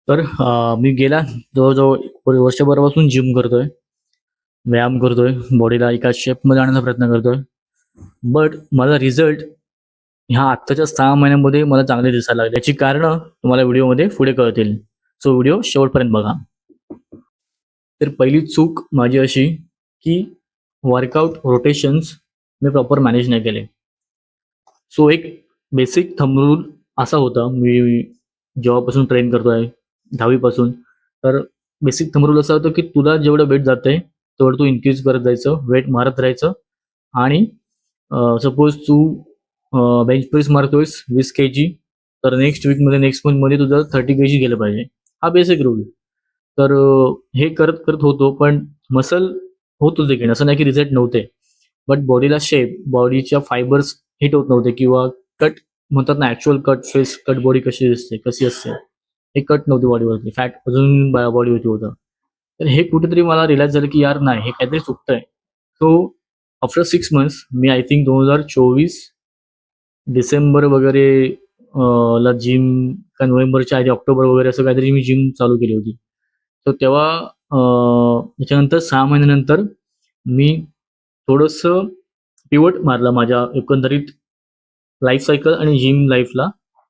तर मी गेल्या जवळ-जवळ वर्षभरापासून जिम करतोय, व्यायाम करतोय, बॉडीला एका शेपमध्ये आणण्याचा प्रयत्न करतोय. बट मला रिझल्ट ह्या आत्ताच्या 6 महिन्यांमध्ये मला चांगले दिसायला लागले. याची कारणं तुम्हाला व्हिडिओमध्ये पुढे कळतील. सो व्हिडिओ शेवटपर्यंत बघा. तर पहिली चूक माझी अशी, की वर्कआउट रोटेशन्स मी प्रॉपर मॅनेज नाही केले. सो एक बेसिक थंब रूल असा होता, मी जेव्हापासून ट्रेन करतोय 10वी पासून, तर बेसिक थंब रूल असा होता, की तुला जेवढं वेट जातंय तेवढं तू इन्क्रीज करत जायचं, वेट मारत राहायचं आणि सपोज तू बेंच प्रेस मारतोयस 20 केजी, तर नेक्स्ट वीकमध्ये नेक्स्ट मंथमध्ये तुझं 30 केजी गेलं पाहिजे. हा बेसिक रूल. तर हे करत करत होतो, पण मसल होत होते गेन, असं नाही की रिझल्ट नव्हते. बट बॉडीला शेप, बॉडीच्या फायबर्स हिट होत नव्हते किंवा कट म्हणतात ना, actual cut face, cut body कशी दिसते, कशी असते, हे कट नव्हती बॉडीवरती, फॅट अजून बॉडीवरती होतं. तर हे कुठेतरी मला रिअलाइज झालं, की यार नाही, हे काहीतरी चुकतंय. So after 6 months me I think 2024 December वगैरे ला जिम, का नोव्हेंबरच्या आधी ऑक्टोबर वगैरे असं काहीतरी मी जिम चालू केली होती. तर तेव्हा त्याच्यानंतर 6 महिन्यानंतर मी थोडंसं पिव्हट मारला माझ्या एकंदरीत लाईफ सायकल आणि जिम लाईफला,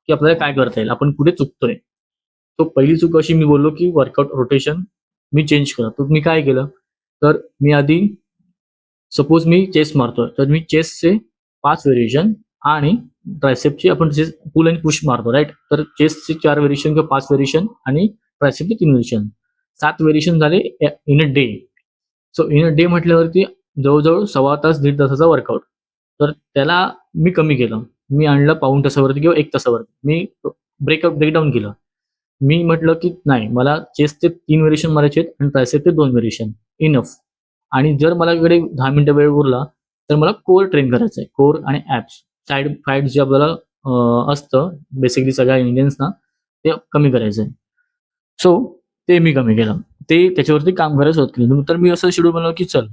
की आपल्याला काय करता येईल, आपण कुठे चुकतोय. तो पहिली चूक अशी मी बोललो, की वर्कआउट रोटेशन मी चेंज केलं. तर मी काय केलं, तर मी आधी सपोज मी चेस्ट मारतोय, तर मी चेस्टचे 5 व्हेरिएशन आणि ट्रायसेपची आपण पुल आणि पुश मारतो, राईट. तर चेस्टचे 4 व्हेरिएशन किंवा 5 व्हेरिएशन आणि ट्रायसेपचे 3 व्हेरिएशन, 7 व्हेरिएशन झाले in a day. So in a day म्हटल्यावरती जवळ-जवळ सव्वा तास, दीड तासाचा वर्कआउट. तर त्याला मी कमी केलं. मी आणलं पाऊण तासावरती किंवा 1 तासावरती. मी ब्रेकडाउन केलं. मी म्हटलं, की नाही, मला चेस्टचे 3 व्हेरिएशन मारायचे आहेत आणि ट्रायसेपचे 2 व्हेरिएशन, इनफ. आणि जर मला इकडे 10 मिनिटं वेळ उरला, तर मला कोर ट्रेन करायचं आहे. कोर आणि ॲप्स, साइड फॅट जे आपल्याला असतं बेसिकली सगळ्या इंडियन्सना, ते कमी करायचं आहे. सो ते मी कमी केलं. ते त्याच्यावरती काम करायला सुरुवात केली. तर मी असं शेड्यूल बनवलं, की चल,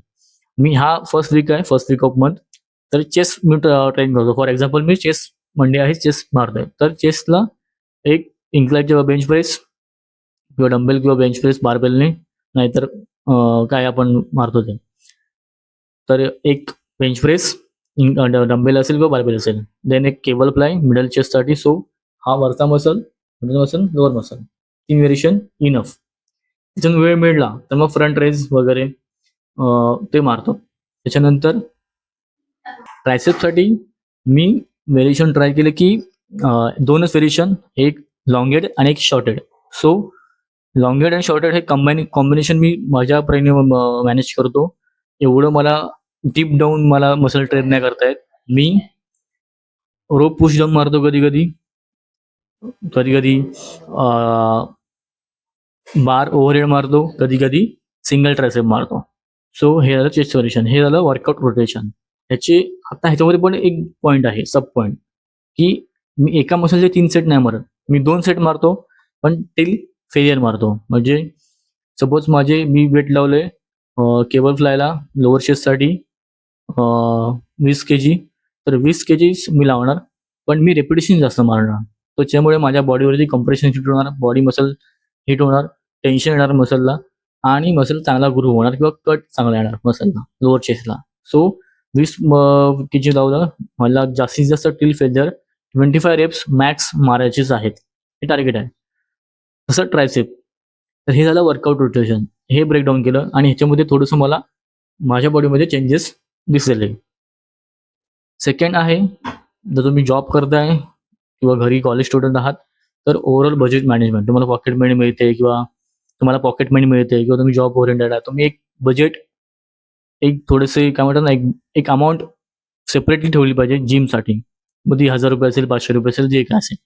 मी हा फर्स्ट वीक आहे, फर्स्ट वीक ऑफ मंथ, तर चेस्ट मी ट्रेन करतो. For example me chest Monday आहे, चेस्ट मारतोय. तर चेस्टला एक इन्क्लाइन किंवा बेंच प्रेस किंवा डंबेल किंवा बेंच प्रेस बारबेलने, नाहीतर काय आपण मारतो ते. तर एक बेंच प्रेस, डंबेल असेल किंवा बारबेल असेल. देन एक केबल प्लाय मिडल चेस्टसाठी. सो हा वरचा muscle, middle muscle, lower muscle, 3 variation enough. त्याच्यातून वेळ मिळाला तर मग फ्रंट रेज वगैरे ते मारतो. त्याच्यानंतर ट्रायसेपसाठी मी व्हेरिएशन ट्राय केले, की 2च व्हेरिएशन, एक लाँग हेड आणि एक short head. So long head आणि शॉर्ट हेड हे कॉम्बिनेशन मी माझ्या परीने मॅनेज करतो. एवढं मला डीप डाऊन मला मसल ट्रेन नाही करता येत. मी रोप पुश डाऊन मारतो कधी-कधी. कधी-कधी बार ओव्हरहेड मारतो, कधी-कधी सिंगल ट्रायसेप मारतो. सो हे झालं चेस्ट व्हेरिएशन, हे झालं वर्कआउट रोटेशन. ह्याचे आता ह्याच्यामध्ये पण एक पॉइंट आहे, सब पॉइंट, की मी एका मसलचे 3 सेट नाही मारत. मी 2 सेट मारतो, पण टिल फेलियर मारतो. म्हणजे सपोज मी वेट लावलंय केबल फ्लायला लोअर चेस्टसाठी 20 केजी, तर 20 केजीच मी लावणार, पण मी रेपिटेशन जास्त मारणार. त्याच्यामुळे माझ्या बॉडीवरती कम्प्रेशन हिट होणार, बॉडी मसल हिट होणार, टेन्शन येणार मसलला आणि मसल चांगला ग्रो होणार किंवा कट चांगला येणार मसलला, लोअर चेस्टला. सो 20 केजी लावलं, मला जास्तीत जास्त टिल फेल्युअर 25 रेप्स मॅक्स मारायचेच आहेत, हे टार्गेट आहे. तसं ट्रायसेप. तर हे झालं वर्कआउट रोटेशन. हे ब्रेकडाऊन केलं आणि ह्याच्यामध्ये थोडंसं मला माझ्या बॉडीमध्ये चेंजेस दिसलेले. सेकंड आहे, जर तुम्ही जॉब करताय किंवा घरी कॉलेज स्टुडंट आहात, तर ओव्हरऑल बजेट मॅनेजमेंट. तुम्हाला पॉकेट मनी मिळते किंवा तुम्हाला पॉकेट मनी मिळते किंवा तुम्ही जॉब ओरिएंटेड आहात. तुम्ही एक बजेट, एक थोडेसे काय म्हणतात ना, एक एक अमाउंट सेपरेटली ठेवली पाहिजे जिमसाठी. मग ती ₹1000 असेल, ₹500 असेल, जे काय असेल.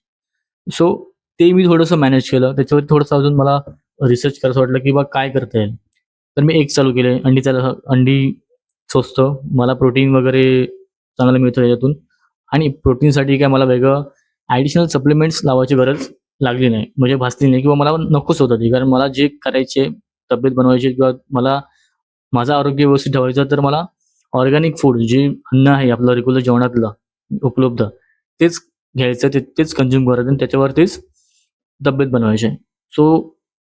सो ते मी थोडंसं मॅनेज केलं. त्याच्यावर थोडंसं अजून मला रिसर्च करायचं वाटलं, की बा काय करता येईल. तर मी एग चालू केले. अंडी स्वस्त, मला प्रोटीन वगैरे चांगलं मिळतं याच्यातून आणि प्रोटीनसाठी काय मला वेगळं ॲडिशनल सप्लिमेंट्स लावायची गरज लागली नाही, म्हणजे भासली नाही किंवा मला नकोच होतं ते. कारण मला जे करायचे, तब्येत बनवायची किंवा मला माझं आरोग्य व्यवस्थित ठेवायचं, तर मला ऑर्गॅनिक फूड, जे अन्न आहे आपलं रेग्युलर जेवणातलं उपलब्ध, तेच घ्यायचं, तेच कंझ्युम करायचं आणि त्याच्यावरतीच तब्येत बनवायची आहे. सो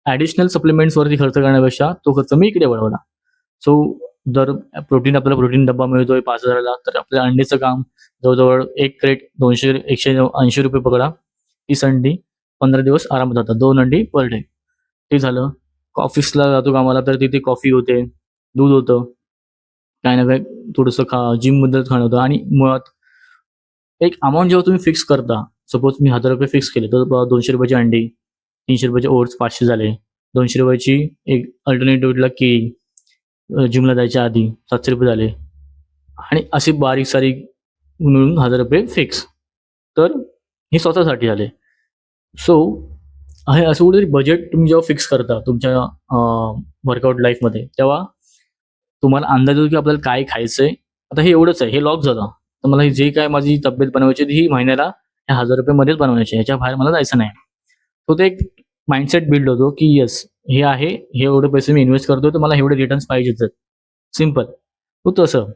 ॲडिशनल सप्लिमेंट्सवरती खर्च करण्यापेक्षा तो खर्च मी इकडे वळवला. सो जर आपल्याला प्रोटीन डब्बा मिळतोय 5,000ला, तर आपल्या अंडीचं काम जवळजवळ एक क्रेट 180 पकडा. 30 अंडी 15 दिवस आरामात जातात. 2 अंडी पर डे. ते झालं. ऑफिसला जातो कामाला, तर तिथे कॉफी होते, दूध होतं, काही ना काही थोडंसं जिमबद्दल खाणं होतं. आणि मुळात एक अमाउंट जेव्हा तुम्ही फिक्स करता, सपोज मी ₹1000 फिक्स केले, तर ₹200 अंडी, ₹300 ओट्स, 500 झाले. ₹200 एक अल्टरनेटिव्हला केळी, जिमला जायच्या आधी ₹700 झाले. आणि अशी बारीक-सारीक मिळून ₹1000 फिक्स. तर हे स्वतःसाठी झाले. सो हे असं कुठेतरी बजेट तुम्ही जेव्हा फिक्स करता तुमच्या वर्कआउट लाईफमध्ये, तेव्हा तुम्हाला अंदाज येतो की आपल्याला काय खायचंय. आता हे एवढंच आहे, हे लॉक झालं. तर मला जे काय माझी तब्येत बनवायची होती, ही महिन्याला ह्या ₹1000 मध्येच बनवायची आहे. ह्याच्या बाहेर मला जायचं नाही. तो ते एक माइंडसेट बिल्ड होतो की येस, हे आहे, हे एवढे पैसे मी इन्व्हेस्ट करतोय, तर मला एवढे रिटर्न्स पाहिजेच आहेत. सिंपल. तो तसं.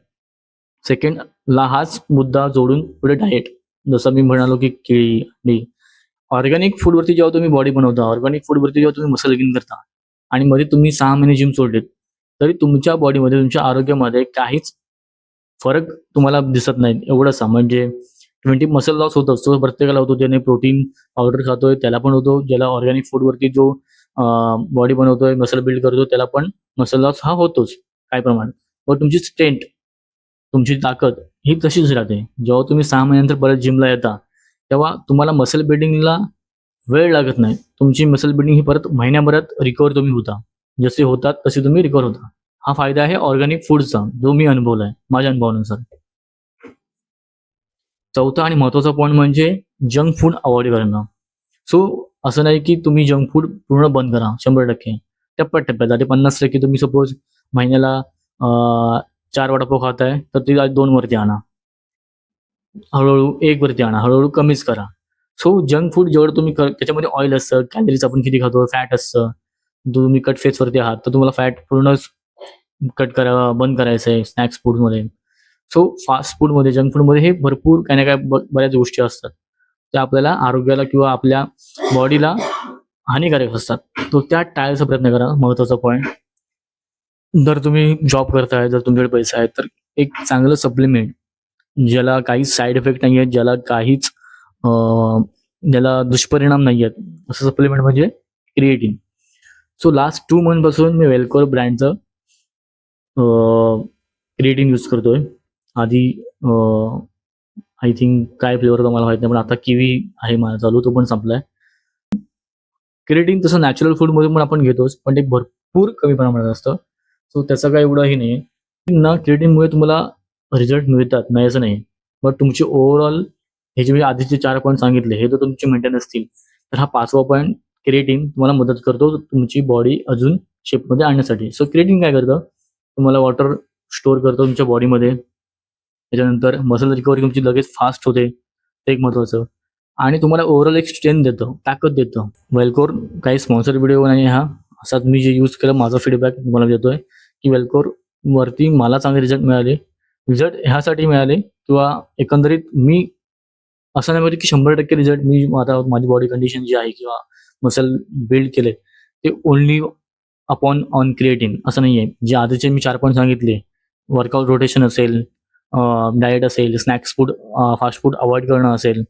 सेकंडला हाच मुद्दा जोडून पुढे डाएट. जसं मी म्हणालो की केळी, अंडी. ऑर्गॅनिक फूडवरती जेव्हा तुम्ही बॉडी बनवता, ऑर्गॅनिक फूडवरती जेव्हा तुम्ही मसल गेन करता आणि मध्ये तुम्ही 6 महिने जिम सोडलेत, तरी तुमच्या बॉडीमध्ये, तुमच्या आरोग्यामध्ये काहीच फरक तुम्हाला दिसत नाही. एवढंसा म्हणजे 20 मसल लॉस होतोच. तो प्रत्येकाला होतो. ज्याने प्रोटीन पावडर खातोय त्याला पण होतो. ज्याला ऑर्गॅनिक फूडवरती जो बॉडी बनवतोय, मसल बिल्ड करतो, त्याला पण मसल लॉस हा होतोच काही प्रमाणात. पण तुमची स्ट्रेंथ, तुमची ताकद ही तशीच राहते. जेव्हा तुम्ही 6 महिन्यानंतर परत जिमला येता, तेव्हा तुम्हाला मसल बिल्डिंगला वेळ लागत नाही. तुमची मसल बिल्डिंग ही परत महिन्याभरात रिकव्हर तुम्ही होता. जसे होतात तसे तुम्ही रिकव्हर होता. हा फायदा आहे ऑर्गॅनिक फूडचा, जो मी अनुभवलाय माझ्या अनुभवानुसार. चौथा आणि महत्त्वाचा पॉइंट म्हणजे जंक फूड अव्हॉइड करणं. सो असं नाही की तुम्ही जंक फूड पूर्ण बंद करा 100%. टप्प्याटप्प्यात. आधी 50% तुम्ही सपोज महिन्याला 4 वडापाव खाताय, तर ते 2 वरती आणा. हळू-हळू 1 वरती आणा. हळू कमीच करा. सो जंक फूड जेवढं तुम्ही त्याच्यामध्ये ऑइल असतं, कॅलरीज आपण किती खातो, फॅट असतं. तुम्ही कट फेजवरती आहात, तर तुम्हाला फॅट पूर्णच बंद करायचं आहे स्नॅक्स फूडमध्ये. सो फास्ट फूडमध्ये, जंक फूडमध्ये हे भरपूर काही ना काही बऱ्याच गोष्टी असतात. त्या आपल्याला आरोग्याला किंवा आपल्या बॉडीला हानिकारक असतात. तो त्या टाळायचा प्रयत्न करा. महत्त्वाचा पॉइंट. जर तुम्ही जॉब करताय, जर तुमच्याकडे पैसा आहे, तर एक चांगलं सप्लिमेंट ज्याला काहीच साइड इफेक्ट नाही आहेत, ज्याला काहीच ज्याला दुष्परिणाम नाही आहेत, असं सप्लिमेंट म्हणजे क्रिएटिन. सो लास्ट 2 मंथपासून मी वेलकोर ब्रँडचं क्रिएटिन यूज करतोय. आधी आय थिंक काय फ्लेवर होता मला माहित नाही, पण आता किवी आहे माझा चालू, तो पण संपलाय. क्रिएटिन तसं नॅचरल फूडमधून पण आपण घेतोच, पण ते भरपूर कमी प्रमाणात असतं. सो त्याचं काही एवढं हे नाही. ना क्रिएटिनमुळे तुम्हाला रिझल्ट मिळतात, नाही असं नाही. बट तुमची ओव्हरऑल हे जे मी आधीचे 4 पॉइंट सांगितले, हे जर तुमचे मेंटेन असतील, तर हा 5वा पॉइंट क्रिएटिन तुम्हाला मदत करतो तुमची बॉडी अजून शेपमध्ये आणण्यासाठी. सो क्रिएटिन काय करतं, तुम्हाला वॉटर स्टोअर करतो तुमच्या बॉडीमध्ये. त्याच्यानंतर मसल रिकव्हरी तुमची लगेच फास्ट होते, ते एक महत्त्वाचं. आणि तुम्हाला ओव्हरऑल एक स्ट्रेंथ देतं, ताकद देतं. वेलकोर काही स्पॉन्सर व्हिडिओ नाही हा. असाच मी जे यूज केलं, माझा फीडबॅक तुम्हाला देतोय की वेलकोरवरती मला चांगले रिझल्ट मिळाले. रिझल्ट ह्यासाठी मिळाले किंवा एकंदरीत मी असं नाही म्हणजे की 100% रिझल्ट मी आता माझी बॉडी कंडिशन जी आहे किंवा मसल बिल्ड केले, ते ओन्ली अपॉन ऑन क्रिएटिन असं नाही आहे. जे आधीचे मी 4 पॉइंट सांगितले, वर्कआउट रोटेशन असेल, डाएट असेल, snacks food, fast food avoid करणं असेल,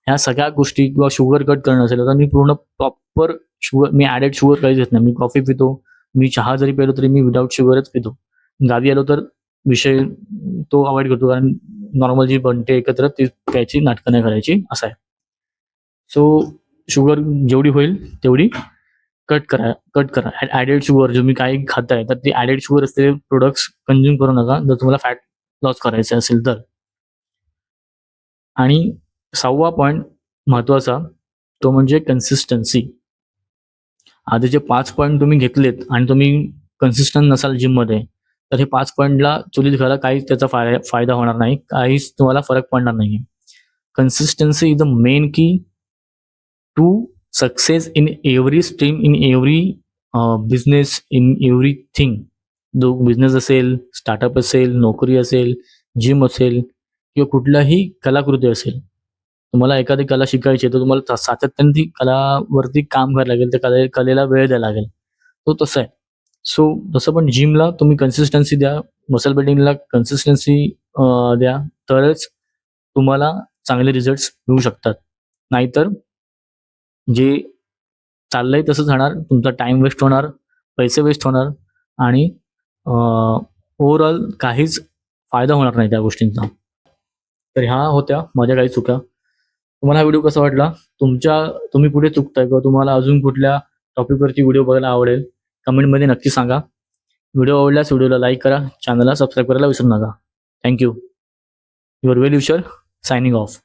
ह्या सगळ्या गोष्टी किंवा शुगर कट करणं असेल, तर मी पूर्ण प्रॉपर शुगर, मी ॲडेड शुगर काहीच घेत नाही. मी कॉफी पितो, मी चहा जरी पिलो तरी मी विदाऊट शुगरच पितो. गावी आलो तर विषय तो अव्हॉइड करतो, कारण नॉर्मल जी बनते एकत्र ती प्यायची, नाटकं नाही करायची, असं आहे. सो शुगर जेवढी होईल तेवढी कट करा, कट करा. ॲडेड शुगर जे मी काही खाताय, तर ते ॲडेड शुगर असलेले प्रोडक्ट्स कंझ्युम करू नका, जर तुम्हाला फॅट लॉस करायचं असेल तर. आणि 6वा पॉइंट महत्त्वाचा, तो म्हणजे कन्सिस्टन्सी. आधीचे 5 पॉइंट तुम्ही घेतलेत आणि तुम्ही कन्सिस्टंट नसाल जिममध्ये, तर हे 5 पॉइंटला चुलीत घाला, काहीच त्याचा फायदा होणार नाही. काहीच तुम्हाला फरक पडणार नाही. Consistency is the main key to success in every stream, in every business, in everything. जो बिझनेस असेल, स्टार्टअप असेल, नोकरी असेल, जिम असेल किंवा कुठलाही कलाकृती असेल, तुम्हाला एखादी कला शिकायची आहे तर तुम्हाला सातत्याने ती कलावरती काम करायला लागेल, त्या कलेला वेळ द्यायला लागेल. तो तसं आहे. सो तसं पण जिमला तुम्ही कन्सिस्टन्सी द्या, मसल बिल्डिंगला कन्सिस्टन्सी द्या, तरच तुम्हाला चांगले रिझल्ट्स मिळू शकतात. नाहीतर जे चाललंय तसंच राहणार. तुमचा टाईम वेस्ट होणार, पैसे वेस्ट होणार आणि ओव्हरऑल काहीच फायदा होणार नाही त्या गोष्टींचा. तर ह्या होत्या माझ्या काही चुका. तुम्हाला हा व्हिडिओ कसा वाटला? तुम्ही कुठे चुकताय किंवा तुम्हाला अजून कुठल्या टॉपिकवरती व्हिडिओ बघायला आवडेल, कमेंटमध्ये नक्की सांगा. व्हिडिओ आवडल्यास व्हिडिओला लाईक करा, चॅनलला सबस्क्राईब करायला विसरू नका. Thank you. Your well wisher signing off.